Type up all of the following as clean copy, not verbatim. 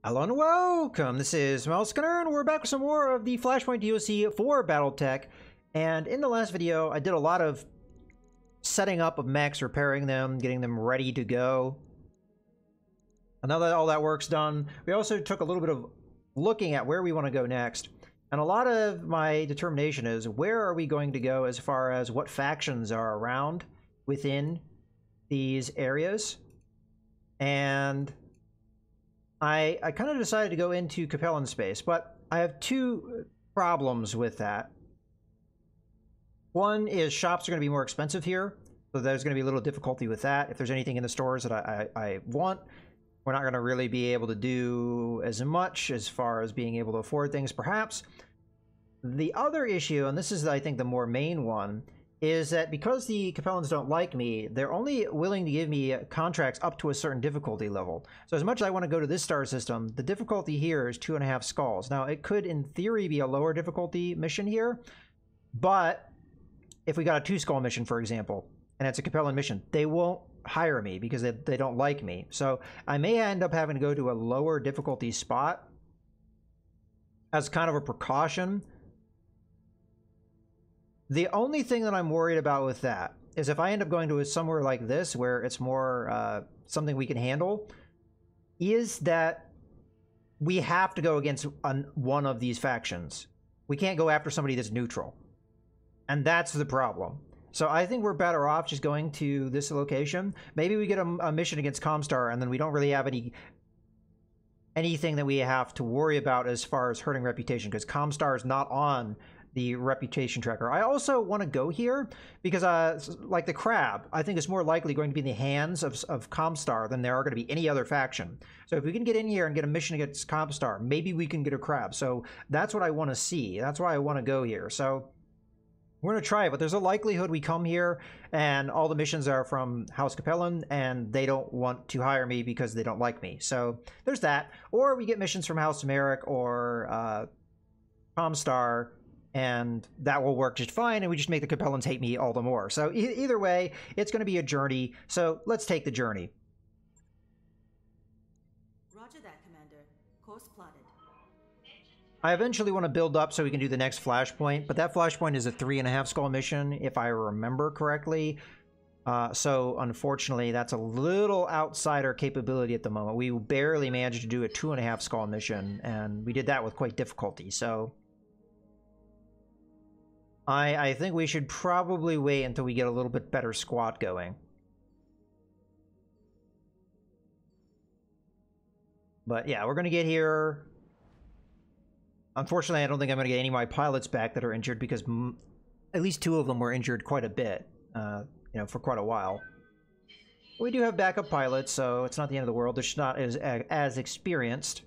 Hello and welcome, this is Skinner, and we're back with some more of the Flashpoint DLC for BattleTech. And in the last video, I did a lot of setting up of mechs, repairing them, getting them ready to go. And now that all that work's done, we also took a little bit of looking at where we want to go next. And a lot of my determination is where are we going to go as far as what factions are around within these areas. And I kind of decided to go into Capellan space, but I have two problems with that. One is shops are going to be more expensive here, so there's going to be a little difficulty with that. If there's anything in the stores that I want, we're not going to really be able to do as much as far as being able to afford things, perhaps. The other issue, and this is, I think, the more main one, is that because the Capellans don't like me, they're only willing to give me contracts up to a certain difficulty level. So as much as I want to go to this star system, the difficulty here is 2.5 skulls. Now, it could, in theory, be a lower difficulty mission here, but if we got a 2-skull mission, for example, and it's a Capellan mission, they won't hire me because they don't like me. So I may end up having to go to a lower difficulty spot as kind of a precaution. The only thing that I'm worried about with that is if I end up going to somewhere like this where it's more something we can handle, is that we have to go against one of these factions. We can't go after somebody that's neutral. And that's the problem. So I think we're better off just going to this location. Maybe we get a mission against Comstar and then we don't really have anything that we have to worry about as far as hurting reputation, because Comstar is not on the reputation tracker. I also want to go here because, like the crab, I think is more likely going to be in the hands of Comstar than there are going to be any other faction. So if we can get in here and get a mission against Comstar, maybe we can get a crab. So that's what I want to see. That's why I want to go here. So we're going to try it, but there's a likelihood we come here and all the missions are from House Capellan and they don't want to hire me because they don't like me. So there's that. Or we get missions from House Merrick or Comstar, and that will work just fine, and we just make the Capellans hate me all the more. So either way, it's going to be a journey, so let's take the journey. Roger that, Commander. Course plotted. I eventually want to build up so we can do the next Flashpoint, but that Flashpoint is a 3.5 skull mission, if I remember correctly. So unfortunately, that's a little outside our capability at the moment. We barely managed to do a 2.5 skull mission, and we did that with quite difficulty, so I think we should probably wait until we get a little bit better squad going. But yeah, we're going to get here. Unfortunately, I don't think I'm going to get any of my pilots back that are injured because at least 2 of them were injured quite a bit, for quite a while. We do have backup pilots, so it's not the end of the world. They're just not as experienced,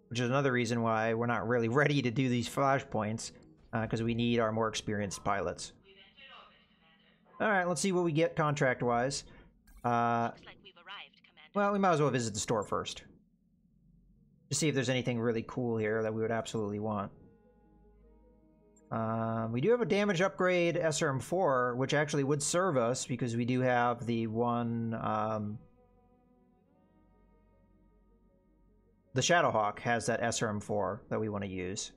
which is another reason why we're not really ready to do these flashpoints. Because we need our more experienced pilots. Alright, let's see what we get contract-wise. Well, we might as well visit the store first. To see if there's anything really cool here that we would absolutely want. We do have a damage upgrade SRM4, which actually would serve us because we do have the one... the Shadowhawk has that SRM4 that we want to use.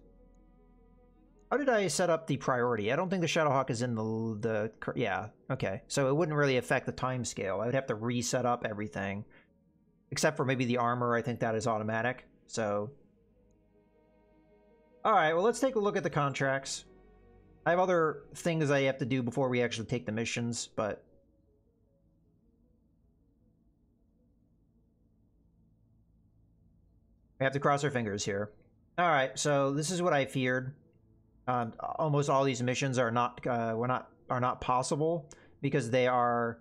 How did I set up the priority? I don't think the Shadowhawk is in the yeah, okay. So it wouldn't really affect the time scale. I would have to reset up everything. Except for maybe the armor, I think that is automatic. So alright, well let's take a look at the contracts. I have other things I have to do before we actually take the missions, but we have to cross our fingers here. Alright, so this is what I feared. Almost all these missions are not possible because they are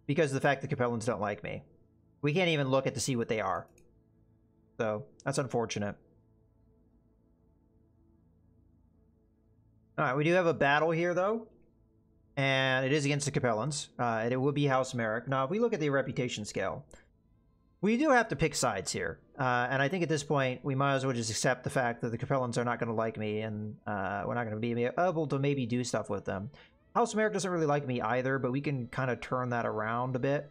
because of the fact that Capellans don't like me. We can't even look at to see what they are. So that's unfortunate. Alright, we do have a battle here though. And it is against the Capellans. It would be House Merrick. Now if we look at the reputation scale, we do have to pick sides here, and I think at this point we might as well just accept the fact that the Capellans are not going to like me, and we're not going to be able to maybe do stuff with them. House Merrick doesn't really like me either, but we can kind of turn that around a bit.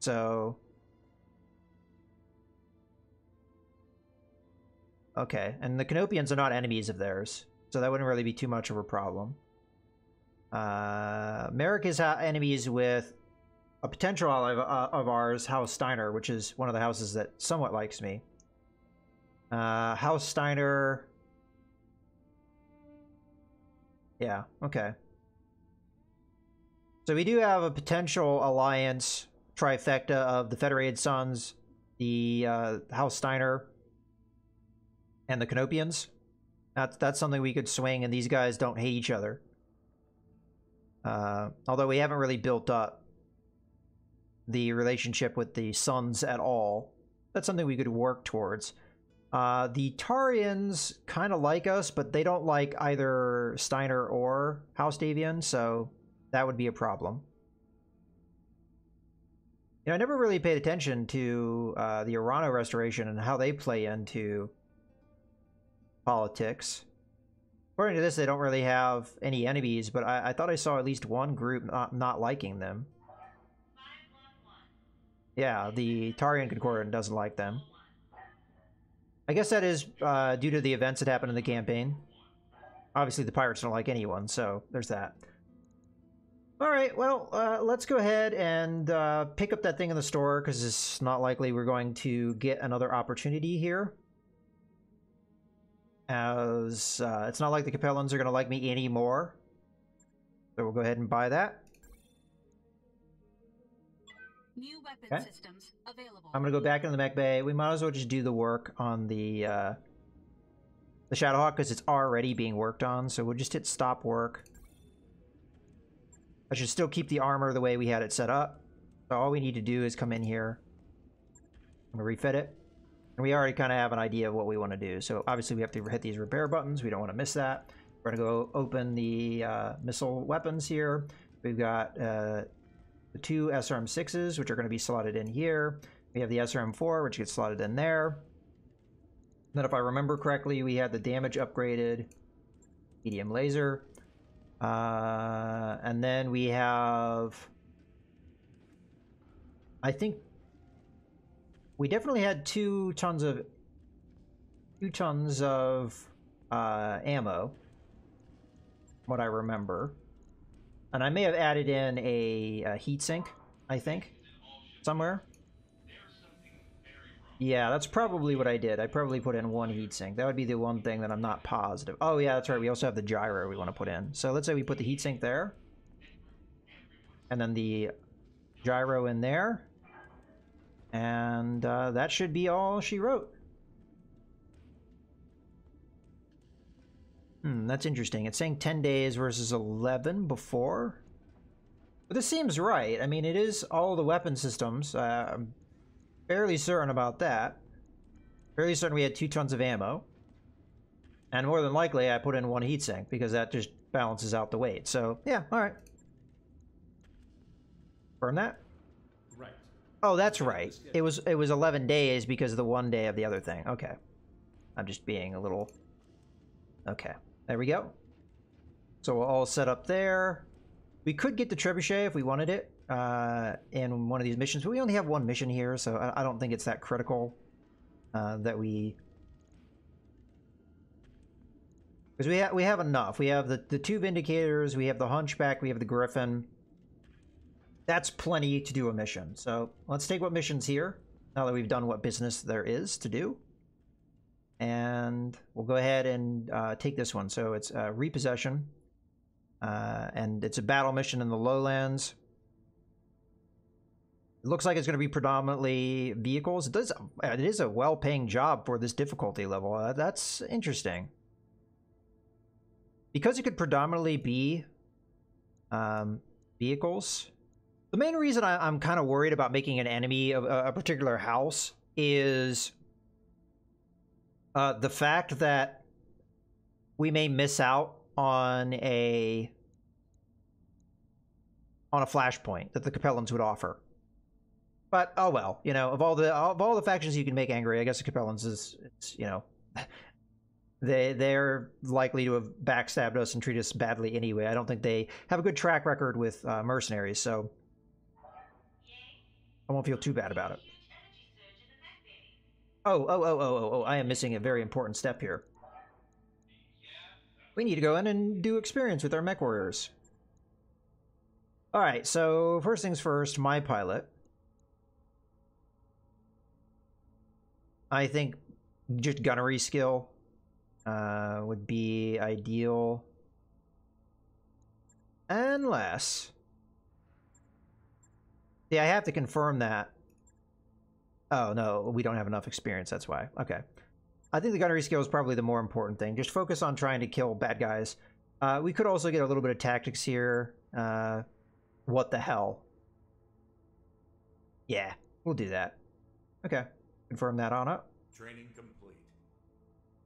So... Okay, and the Canopians are not enemies of theirs, so that wouldn't really be too much of a problem. Merrick is enemies with a potential ally of ours, House Steiner, which is one of the houses that somewhat likes me. House Steiner... Yeah, okay. So we do have a potential alliance trifecta of the Federated Sons, the House Steiner, and the Canopians. That's something we could swing, and these guys don't hate each other. Although we haven't really built up the relationship with the Sons at all. That's something we could work towards. The Tarians kind of like us, but they don't like either Steiner or House Davian, so that would be a problem. You know, I never really paid attention to the Urano Restoration and how they play into politics. According to this, they don't really have any enemies, but I thought I saw at least one group not liking them. Yeah, the Tarian Concordant doesn't like them. I guess that is due to the events that happened in the campaign. Obviously, the pirates don't like anyone, so there's that. Alright, well, let's go ahead and pick up that thing in the store, because it's not likely we're going to get another opportunity here. As it's not like the Capellans are going to like me anymore. So we'll go ahead and buy that. New weapon systems available. I'm going to go back into the mech bay. We might as well just do the work on the Shadowhawk, because it's already being worked on. So we'll just hit stop work. I should still keep the armor the way we had it set up. So all we need to do is come in here. I'm going to refit it. And we already kind of have an idea of what we want to do. So obviously we have to hit these repair buttons. We don't want to miss that. We're going to go open the missile weapons here. We've got the two SRM-6s, which are going to be slotted in here. We have the SRM-4, which gets slotted in there. Then if I remember correctly, we had the damage upgraded medium laser. And then we have... I think... We definitely had 2 tons of ammo, what I remember, and I may have added in a heatsink, I think, somewhere. Yeah, that's probably what I did. I probably put in 1 heatsink. That would be the one thing that I'm not positive. Oh yeah, that's right. We also have the gyro we want to put in. So let's say we put the heatsink there, and then the gyro in there. And that should be all she wrote. That's interesting. It's saying 10 days versus 11 before. But this seems right. I mean, it is all the weapon systems. I'm fairly certain about that. Fairly certain we had 2 tons of ammo. And more than likely, I put in 1 heatsink, because that just balances out the weight. So, yeah, alright. Burn that. Oh, that's right. It was 11 days because of the 1 day of the other thing. Okay. I'm just being a little... Okay. There we go. So we'll all set up there. We could get the trebuchet if we wanted it in one of these missions, but we only have 1 mission here, so I don't think it's that critical that we... Because we have enough. We have the 2 Vindicators, we have the Hunchback, we have the Griffin. That's plenty to do a mission. So let's take what mission's here, now that we've done what business there is to do. And we'll go ahead and take this one. So it's repossession. And it's a battle mission in the lowlands. It looks like it's going to be predominantly vehicles. It is a well-paying job for this difficulty level. That's interesting. Because it could predominantly be vehicles... The main reason I'm kind of worried about making an enemy of a particular house is the fact that we may miss out on a flashpoint that the Capellans would offer. But oh well, you know, of all the factions you can make angry, I guess the Capellans is, you know, they're likely to have backstabbed us and treated us badly anyway. I don't think they have a good track record with mercenaries, so. I won't feel too bad about it. Oh, I am missing a very important step here. We need to go in and do experience with our mech warriors. Alright, so first things first, my pilot. I think just gunnery skill would be ideal. Unless... Yeah, I have to confirm that. Oh, no, we don't have enough experience, that's why. Okay. I think the gunnery skill is probably the more important thing. Just focus on trying to kill bad guys. We could also get a little bit of tactics here. What the hell? Yeah, we'll do that. Okay, confirm that on up. Training complete.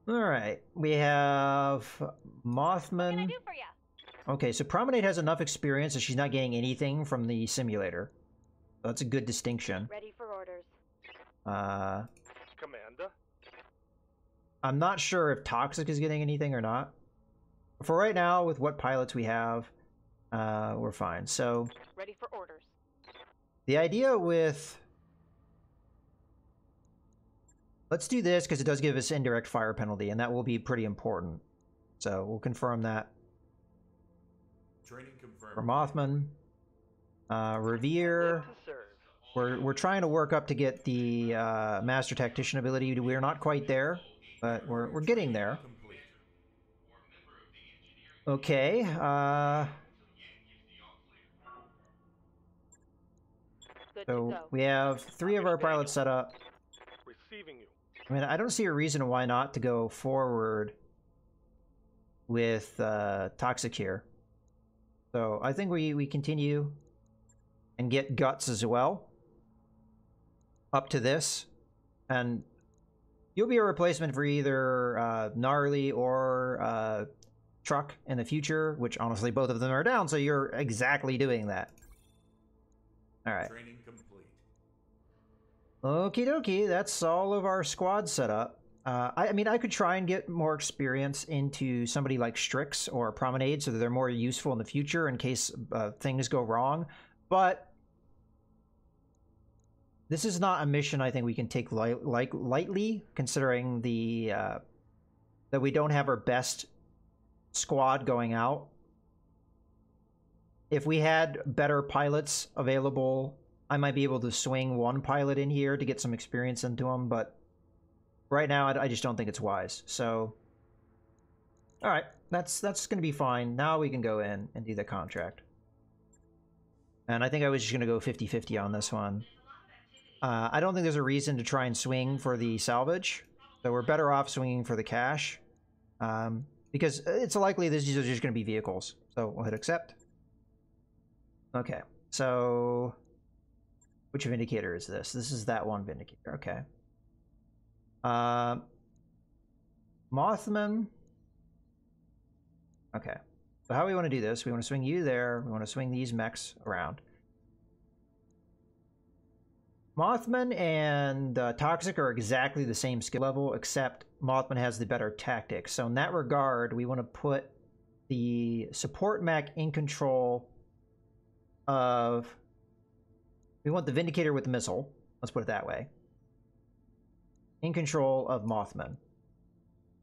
Alright, we have Mothman. What can I do for you? Okay, so Promenade has enough experience that she's not getting anything from the simulator. So that's a good distinction. Ready for orders. Commander? I'm not sure if Toxic is getting anything or not. For right now, with what pilots we have, we're fine. So, Ready for orders. the idea with... Let's do this because it does give us indirect fire penalty, and that will be pretty important. So, we'll confirm that. Training confirmed. For Mothman. Revere. We're trying to work up to get the Master Tactician ability. We're not quite there, but we're getting there. Complete. Okay, Good to so go. we have 3 of our pilots set up. Receiving you. I mean, I don't see a reason why not to go forward with Toxic here. So I think we continue and get Guts as well up to this. And you'll be a replacement for either Gnarly or Truck in the future, which honestly both of them are down, so you're exactly doing that. Alright. Training complete. Okie dokie, that's all of our squad set up. I mean, I could try and get more experience into somebody like Strix or Promenade so that they're more useful in the future in case things go wrong, but this is not a mission I think we can take lightly, considering the that we don't have our best squad going out. If we had better pilots available, I might be able to swing one pilot in here to get some experience into them, but right now I just don't think it's wise. So, all right, that's going to be fine. Now we can go in and do the contract. And I think I was just going to go 50-50 on this one. I don't think there's a reason to try and swing for the salvage, so we're better off swinging for the cash, because it's likely these are just going to be vehicles. So we'll hit accept. Okay, so which Vindicator is this? This is that one Vindicator. Okay. Mothman. Okay. So how we want to do this? We want to swing you there. We want to swing these mechs around. Mothman and Toxic are exactly the same skill level, except Mothman has the better tactics. So in that regard, we want to put the support mech in control of... We want the Vindicator with the missile. Let's put it that way. In control of Mothman.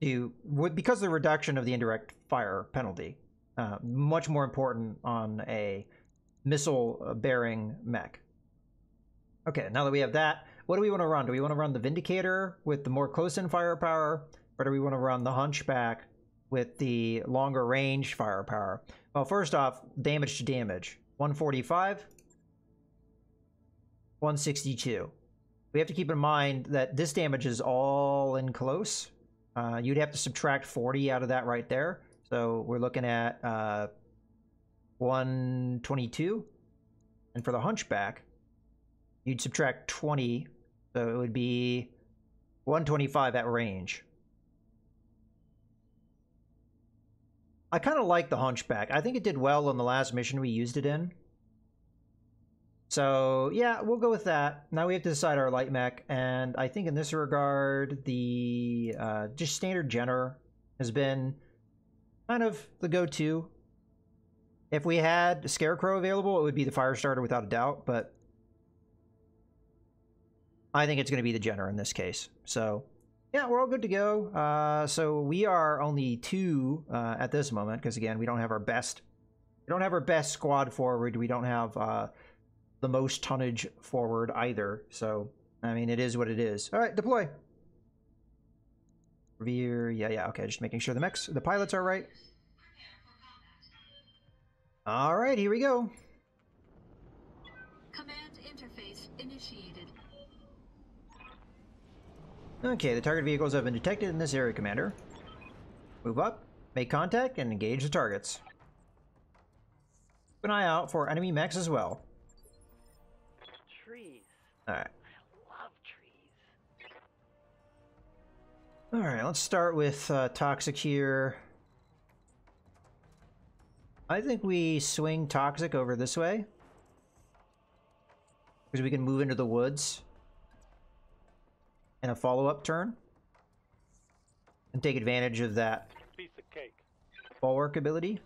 Because of the reduction of the indirect fire penalty. Much more important on a missile-bearing mech. Okay, now that we have that, what do we want to run? Do we want to run the Vindicator with the more close-in firepower, or do we want to run the Hunchback with the longer range firepower? Well, first off, damage to damage. 145, 162. We have to keep in mind that this damage is all in close. You'd have to subtract 40 out of that right there. So we're looking at 122. And for the Hunchback, you'd subtract 20, so it would be 125 at range. I kind of like the Hunchback. I think it did well on the last mission we used it in. So, yeah, we'll go with that. Now we have to decide our light mech, and I think in this regard, the just standard Jenner has been kind of the go-to. If we had Scarecrow available, it would be the Firestarter without a doubt, but I think it's going to be the Jenner in this case. So, yeah, we're all good to go. So we are only 2 at this moment because again, we don't have our best. We don't have our best squad forward. We don't have the most tonnage forward either. So, I mean, it is what it is. All right, deploy. Revere, yeah, okay. Just making sure the pilots are right. All right, here we go. Command interface initiated. Okay, the target vehicles have been detected in this area, Commander. Move up, make contact, and engage the targets. Keep an eye out for enemy mechs as well. Trees. Alright. I love trees. Alright, let's start with Toxic here. I think we swing Toxic over this way. Because we can move into the woods. In a follow-up turn. And take advantage of that Piece of cake. bulwark ability.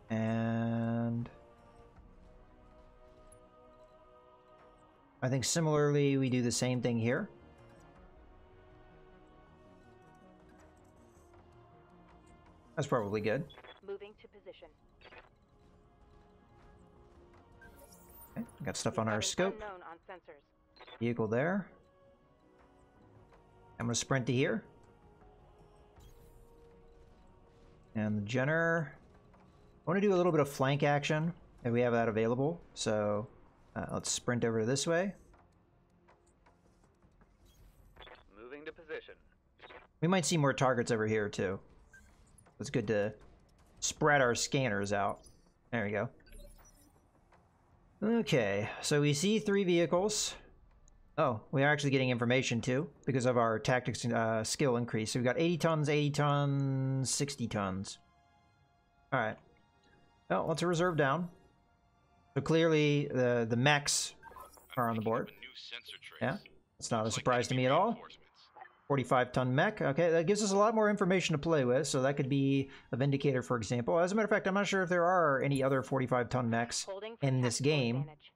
And I think similarly we do the same thing here. That's probably good. Moving to position. Okay, got stuff on our Status scope. unknown on sensors. Vehicle there. I'm gonna sprint to here. And the Jenner. I want to do a little bit of flank action if we have that available. So let's sprint over this way. Moving to position. We might see more targets over here too. It's good to spread our scanners out. There we go. Okay, so we see 3 vehicles. Oh, we are actually getting information too because of our tactics skill increase. So we've got 80 tons, 80 tons, 60 tons. All right. Oh, let's reserve down. So clearly the mechs are on the board. Yeah, it's not a surprise to me at all. 45-ton mech. Okay, that gives us a lot more information to play with. So that could be a Vindicator, for example. As a matter of fact, I'm not sure if there are any other 45-ton mechs Holding for in this tactical game. advantage.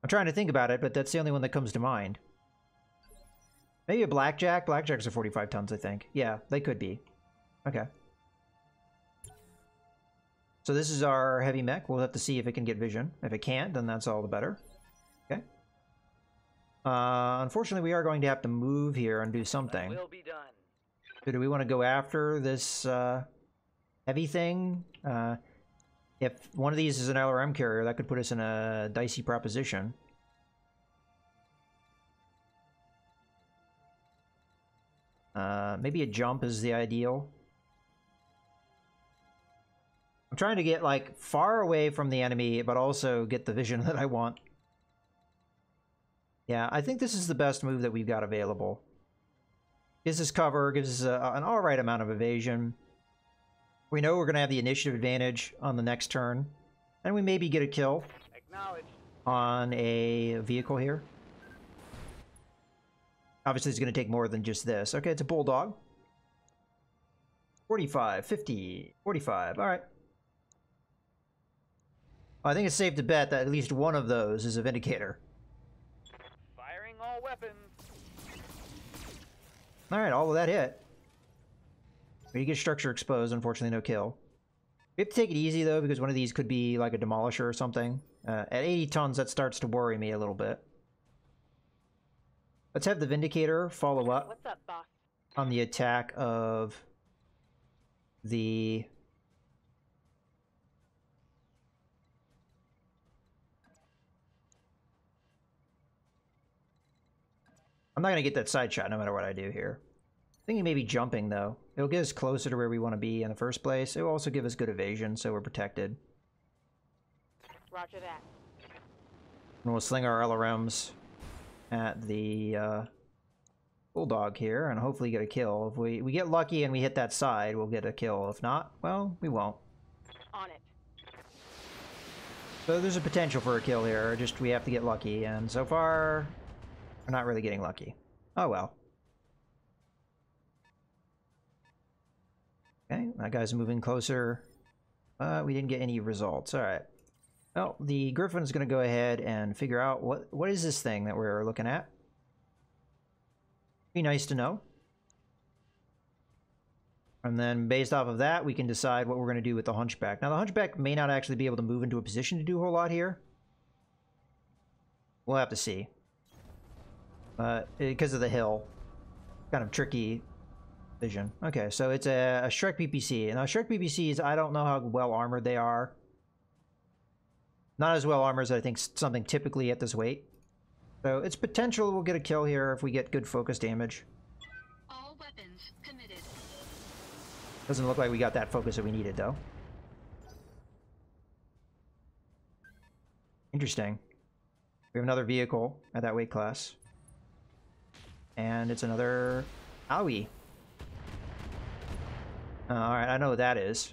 I'm trying to think about it, but that's the only one that comes to mind. Maybe a Blackjack. Blackjacks are 45 tons, I think. Yeah, they could be. Okay. So this is our heavy mech. We'll have to see if it can get vision. If it can't, then that's all the better. Okay. Unfortunately, we are going to have to move here and do something. Will be done. So do we want to go after this heavy thing? If one of these is an LRM carrier, that could put us in a dicey proposition. Maybe a jump is the ideal. I'm trying to get, like, far away from the enemy, but also get the vision that I want. Yeah, I think this is the best move that we've got available. Gives us cover, gives us an alright amount of evasion. We know we're going to have the initiative advantage on the next turn. And we maybe get a kill on a vehicle here. Obviously, it's going to take more than just this. Okay, it's a Bulldog. 45, 50, 45. All right. I think it's safe to bet that at least one of those is a Vindicator. Firing all weapons. All right, all of that hit. We get structure exposed, unfortunately no kill. We have to take it easy though, because one of these could be like a demolisher or something. At 80 tons, that starts to worry me a little bit. Let's have the Vindicator follow up What's up, boss? on the attack of the... I'm not going to get that side shot no matter what I do here. Thinking maybe jumping, though. It'll get us closer to where we want to be in the first place. It will also give us good evasion, so we're protected. Roger that. And we'll sling our LRMs at the Bulldog here, and hopefully get a kill. If we get lucky and we hit that side, we'll get a kill. If not, well, we won't. On it. So there's a potential for a kill here, just we have to get lucky, and so far, we're not really getting lucky. Oh well. Okay, that guy's moving closer. We didn't get any results. Alright. Well, the Griffin is going to go ahead and figure out what is this thing that we're looking at. Be nice to know. And then based off of that, we can decide what we're going to do with the Hunchback. Now, the Hunchback may not actually be able to move into a position to do a whole lot here. We'll have to see. Because of the hill. Kind of tricky vision. Okay, so it's a Shrek PPC. Now, Shrek PPCs, I don't know how well armored they are. Not as well armored as I think something typically at this weight. So it's potential we'll get a kill here if we get good focus damage. All weapons committed. Doesn't look like we got that focus that we needed, though. Interesting. We have another vehicle at that weight class. And it's another Owie. Alright, I know what that is.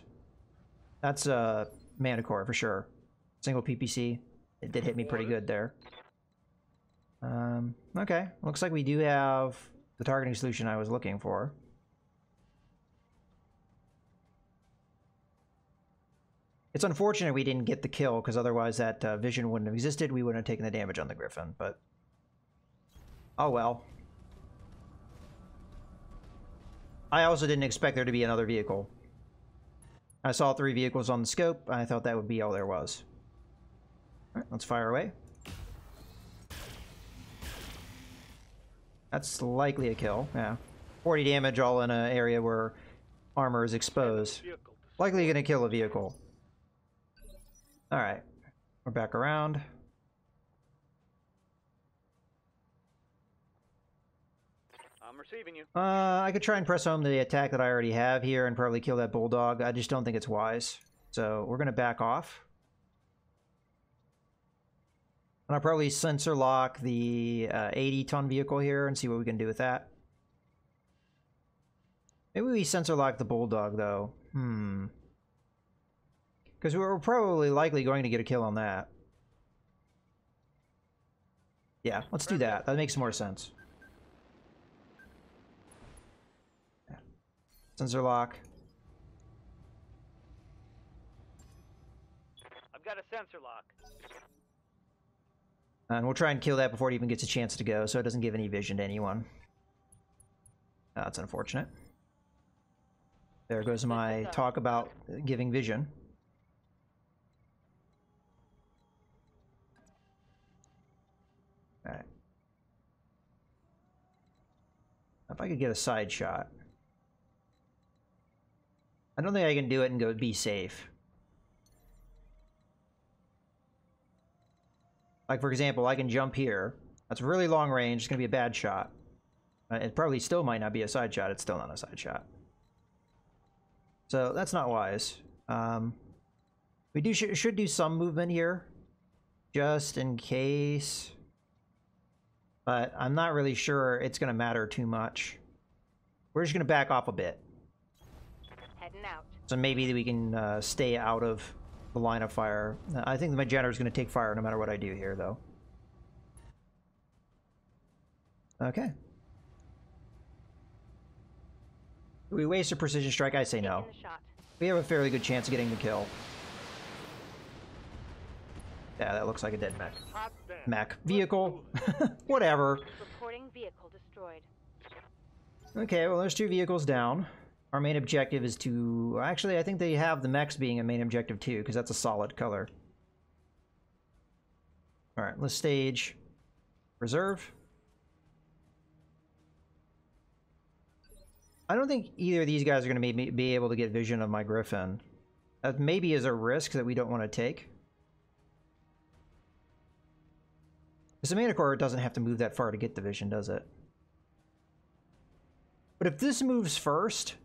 That's a Manticore for sure. Single PPC. It did hit me pretty good there. Okay. Looks like we do have the targeting solution I was looking for. It's unfortunate we didn't get the kill, because otherwise that vision wouldn't have existed. We wouldn't have taken the damage on the Griffin, but... oh well. I also didn't expect there to be another vehicle. I saw 3 vehicles on the scope. I thought that would be all there was. Alright, let's fire away. That's likely a kill, yeah. 40 damage all in an area where armor is exposed. Likely gonna kill a vehicle. Alright, we're back around. I'm receiving you. I could try and press home the attack that I already have here and probably kill that bulldog. I just don't think it's wise. So we're gonna back off. And I'll probably sensor lock the 80-ton vehicle here and see what we can do with that. Maybe we sensor lock the bulldog, though. Because we're probably likely going to get a kill on that. Yeah, let's do that. That makes more sense. Yeah. Sensor lock. I've got a sensor lock. And we'll try and kill that before it even gets a chance to go, so it doesn't give any vision to anyone. That's unfortunate. There goes my talk about giving vision. Alright. If I could get a side shot. I don't think I can do it and go be safe. Like, for example, I can jump here. That's really long range. It's going to be a bad shot. It probably still might not be a side shot. It's still not a side shot. So that's not wise. We should do some movement here. Just in case. But I'm not really sure it's going to matter too much. We're just going to back off a bit. Heading out. So maybe we can stay out of the line of fire. I think my generator is going to take fire no matter what I do here, though. Okay. Do we waste a precision strike? I say no. Taking the shot. We have a fairly good chance of getting the kill. Yeah, that looks like a dead mech. Hot damn. Mech. Vehicle. Whatever. Reporting vehicle destroyed. Okay, well, there's 2 vehicles down. Our main objective is to... Actually, I think they have the mechs being a main objective too, because that's a solid color. Alright, let's stage. Reserve. I don't think either of these guys are going to be able to get vision of my Griffin. That maybe is a risk that we don't want to take. Because the Manticore doesn't have to move that far to get the vision, does it? But if this moves first,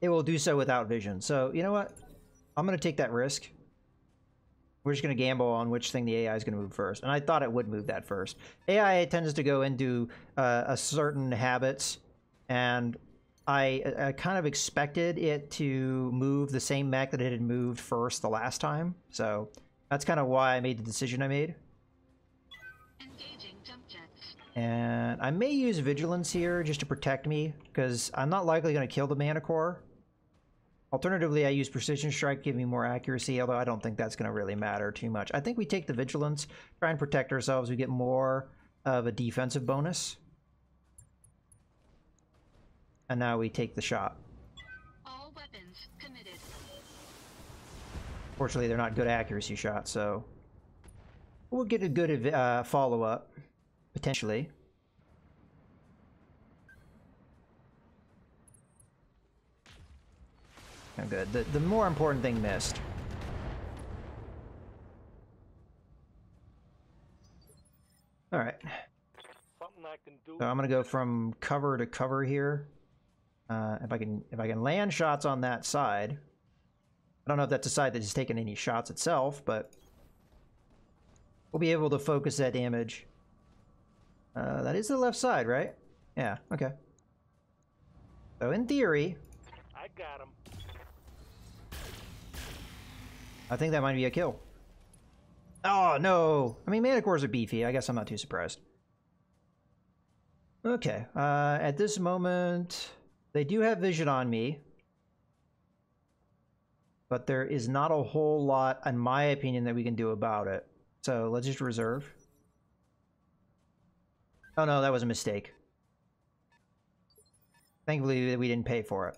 it will do so without vision. So, you know what? I'm going to take that risk. We're just going to gamble on which thing the AI is going to move first. And I thought it would move that first. AI tends to go into a certain habits, and I kind of expected it to move the same mech that it had moved first the last time. So that's kind of why I made the decision I made. Engaging jump jets. And I may use Vigilance here just to protect me, because I'm not likely going to kill the Manticore. Alternatively, I use Precision Strike, give me more accuracy, although I don't think that's going to really matter too much. I think we take the Vigilance, try and protect ourselves. We get more of a defensive bonus. And now we take the shot. All weapons committed. Fortunately, they're not good accuracy shots, so we'll get a good follow-up, potentially. Oh, good. The more important thing missed. All right. Something I can do. So I'm gonna go from cover to cover here. If I can land shots on that side. I don't know if that's a side that has taken any shots itself, but we'll be able to focus that damage. That is the left side, right? Yeah. Okay. So in theory, I got him. I think that might be a kill. Oh, no. I mean, mana cores are beefy. I guess I'm not too surprised. Okay. At this moment, they do have vision on me. But there is not a whole lot, in my opinion, that we can do about it. So let's just reserve. Oh, no, that was a mistake. Thankfully, we didn't pay for it.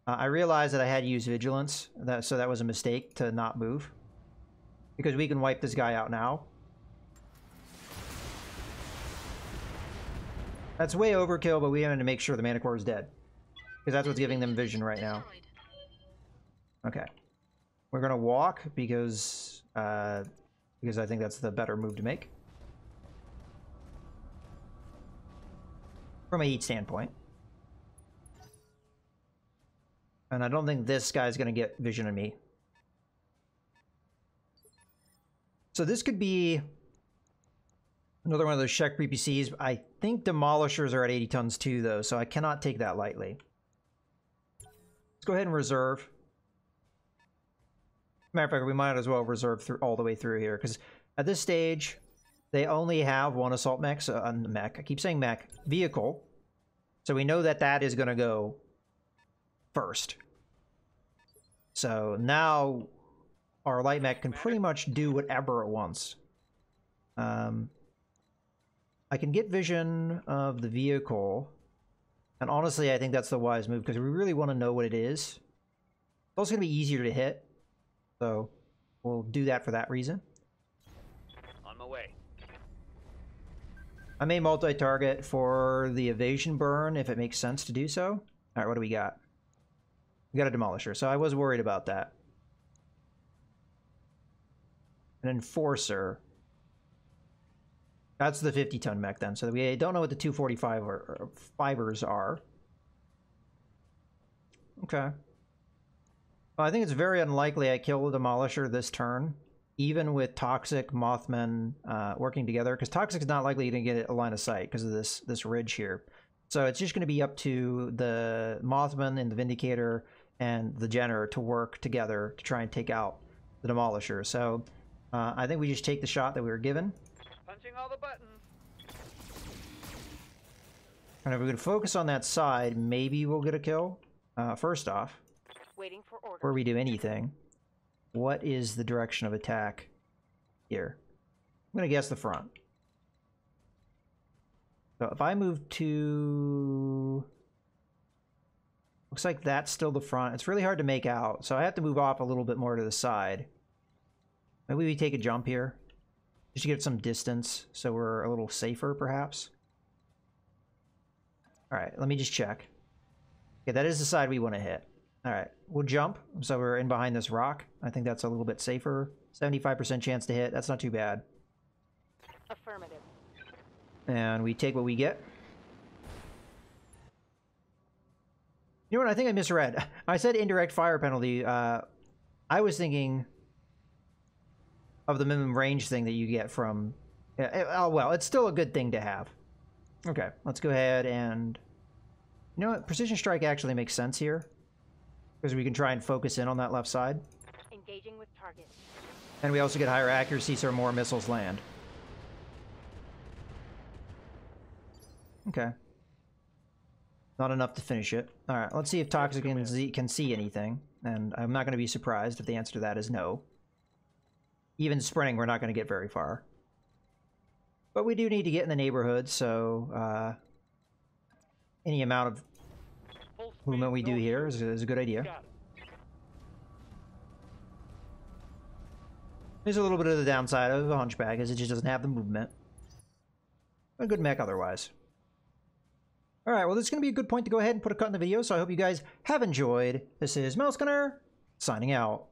I realized that I had used Vigilance, so that was a mistake to not move. Because we can wipe this guy out now. That's way overkill, but we wanted to make sure the mana core is dead. Because that's what's giving them vision right now. Okay. We're going to walk because I think that's the better move to make. From a heat standpoint. And I don't think this guy's going to get vision on me. So this could be another one of those Shek PPCs. I think Demolishers are at 80 tons too, though, so I cannot take that lightly. Let's go ahead and reserve. Matter of fact, we might as well reserve through all the way through here, because at this stage, they only have one assault mech, I keep saying mech, vehicle. So we know that that is going to go first. So now our light mech can pretty much do whatever it wants. I can get vision of the vehicle, and honestly, I think that's the wise move, because we really want to know what it is. It's also going to be easier to hit, so we'll do that for that reason. On my way. I may multi-target for the evasion burn if it makes sense to do so. Alright, what do we got? We got a Demolisher, so I was worried about that. An Enforcer. That's the 50-ton mech then, so we don't know what the 245 or fibers are. Okay. Well, I think it's very unlikely I kill the Demolisher this turn, even with Toxic, Mothman working together, because Toxic's not likely to get a line of sight because of this ridge here. So it's just going to be up to the Mothman and the Vindicator and the Jenner to work together to try and take out the Demolisher. So I think we just take the shot that we were given. Punching all the buttons. And if we can focus on that side, maybe we'll get a kill. First off, Waiting for orders. before we do anything, what is the direction of attack here? I'm going to guess the front. So if I move to... Looks like that's still the front. It's really hard to make out, so I have to move off a little bit more to the side. Maybe we take a jump here, just to get some distance, so we're a little safer, perhaps. Alright, let me just check. Okay, that is the side we want to hit. Alright, we'll jump, so we're in behind this rock. I think that's a little bit safer. 75% chance to hit, that's not too bad. Affirmative. And we take what we get. You know what, I think I misread. I said indirect fire penalty. I was thinking of the minimum range thing that you get from... oh, well, it's still a good thing to have. Okay, let's go ahead and... You know what, Precision Strike actually makes sense here. Because we can try and focus in on that left side. Engaging with target. And we also get higher accuracy, so more missiles land. Okay. Not enough to finish it. Alright, let's see if Toxic can see anything. And I'm not going to be surprised if the answer to that is no. Even sprinting, we're not going to get very far. But we do need to get in the neighborhood, so any amount of Full speed, movement we do no here shooting. is a good idea. Got it. There's a little bit of the downside of the Hunchback, is it just doesn't have the movement. A good mech otherwise. Alright, well this is going to be a good point to go ahead and put a cut in the video, so I hope you guys have enjoyed. This is Mouse Gunner, signing out.